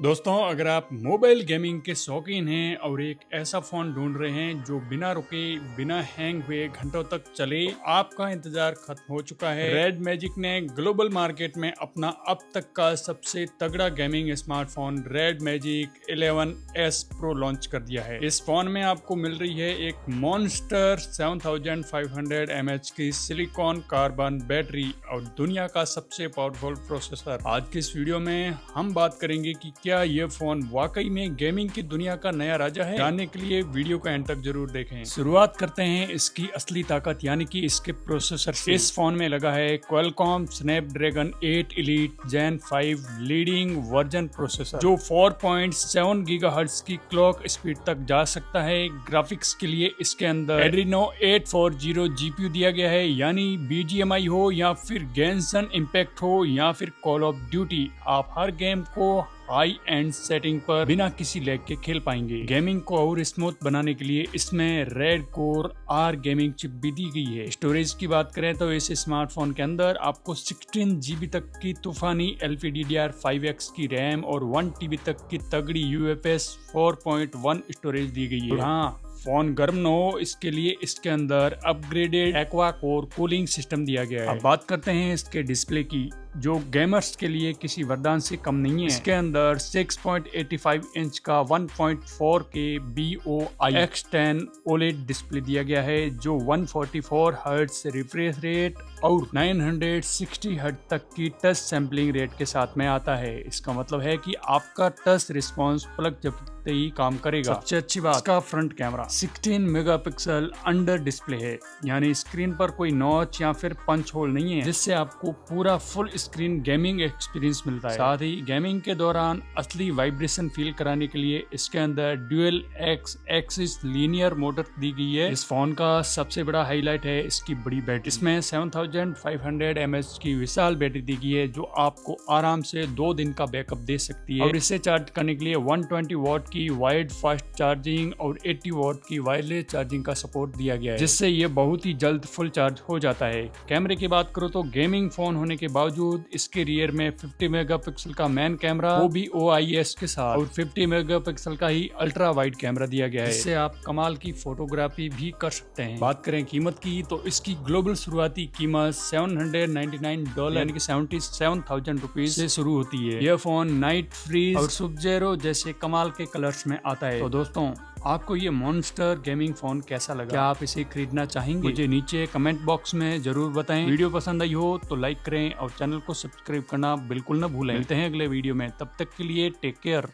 दोस्तों, अगर आप मोबाइल गेमिंग के शौकीन हैं और एक ऐसा फोन ढूंढ रहे हैं जो बिना रुके बिना हैंग हुए घंटों तक चले, आपका इंतजार खत्म हो चुका है। रेड मैजिक ने ग्लोबल मार्केट में अपना अब तक का सबसे तगड़ा gaming smartphone red magic 11S Pro launch कर दिया है। इस फोन में आपको मिल रही है एक मॉन्स्टर 7500 mAh की सिलिकॉन कार्बन बैटरी और दुनिया का सबसे पावरफुल प्रोसेसर। आज की इस वीडियो में हम बात करेंगे कि क्या ये फोन वाकई में गेमिंग की दुनिया का नया राजा है। जानने के लिए वीडियो को एंड तक जरूर देखें। शुरुआत करते हैं इसकी असली ताकत यानी कि इसके प्रोसेसर से। इस फोन में लगा है Qualcomm Snapdragon 8 Elite Gen 5 leading version processor जो 4.7 GHz की क्लॉक स्पीड तक जा सकता है। ग्राफिक्स के लिए इसके अंदर Adreno 840 GPU दिया गया है, यानी BGMI हो या फिर Genshin Impact हो या फिर Call of Duty, आप हर गेम को हाई एंड सेटिंग पर बिना किसी लैग के खेल पाएंगे। गेमिंग को और स्मूथ बनाने के लिए इसमें red core R gaming chip भी दी गई है। स्टोरेज की बात करें तो इस स्मार्टफोन के अंदर आपको 16 GB तक की तूफानी LPDDR5X की रैम और 1 TB तक की तगड़ी UFS 4.1 स्टोरेज दी गई है। हाँ, फोन गर्म न हो इसके लिए इसके अंदर upgraded aqua core cooling system दिया गया है। अब बात करते हैं इसके डिस्प्ले की, जो गेमर्स के लिए किसी वरदान से कम नहीं है। इसके अंदर 6.85 इंच का 1.4K BOI X10 OLED display दिया गया है जो 144 हर्ट्ज रिफ्रेश रेट और 960 हर्ट्ज तक की टच सैम्पलिंग रेट के साथ में आता है। इसका मतलब है कि आपका टच रिस्पॉन्स पलक झपकते ही काम करेगा। सबसे अच्छी बात, इसका front camera 16 megapixel under display है, यानी स्क्रीन पर कोई नॉच या फिर पंच होल नहीं है, जिससे आपको पूरा फुल स्क्रीन गेमिंग एक्सपीरियंस मिलता है। साथ ही गेमिंग के दौरान असली वाइब्रेशन फील कराने के लिए इसके अंदर ड्यूअल एक्सिस लीनियर मोटर दी गई है। इस फोन का सबसे बड़ा हाईलाइट है इसकी बड़ी बैटरी। इसमें 7500 mAh की विशाल बैटरी दी गई है जो आपको आराम से 2 दिन का बैकअप दे सकती है। और इसे चार्ज करने के लिए 120 वॉट की वाइड फास्ट चार्जिंग और 80 वॉट की वायरलेस चार्जिंग का सपोर्ट दिया गया है, जिससे ये बहुत ही जल्द फुल चार्ज हो जाता है। कैमरे की बात करो तो गेमिंग फोन होने के बावजूद इसके रियर में 50 मेगापिक्सल का मेन कैमरा, वो भी OIS के साथ, और 50 मेगापिक्सल का ही अल्ट्रा वाइड कैमरा दिया गया है, जिससे आप कमाल की फोटोग्राफी भी कर सकते हैं। बात करें कीमत की तो इसकी ग्लोबल शुरुआती कीमत $799 यानी कि 77,000 रुपीज से शुरू होती है। यह फोन नाइट फ्रीज और Sub-Zero जैसे कमाल के कलर्स में आता है। तो दोस्तों, आपको ये मॉन्स्टर गेमिंग फोन कैसा लगा? क्या आप इसे खरीदना चाहेंगे? मुझे नीचे कमेंट बॉक्स में जरूर बताएं। वीडियो पसंद आई हो तो लाइक करें और चैनल को सब्सक्राइब करना बिल्कुल ना भूलें। मिलते हैं अगले वीडियो में, तब तक के लिए टेक केयर।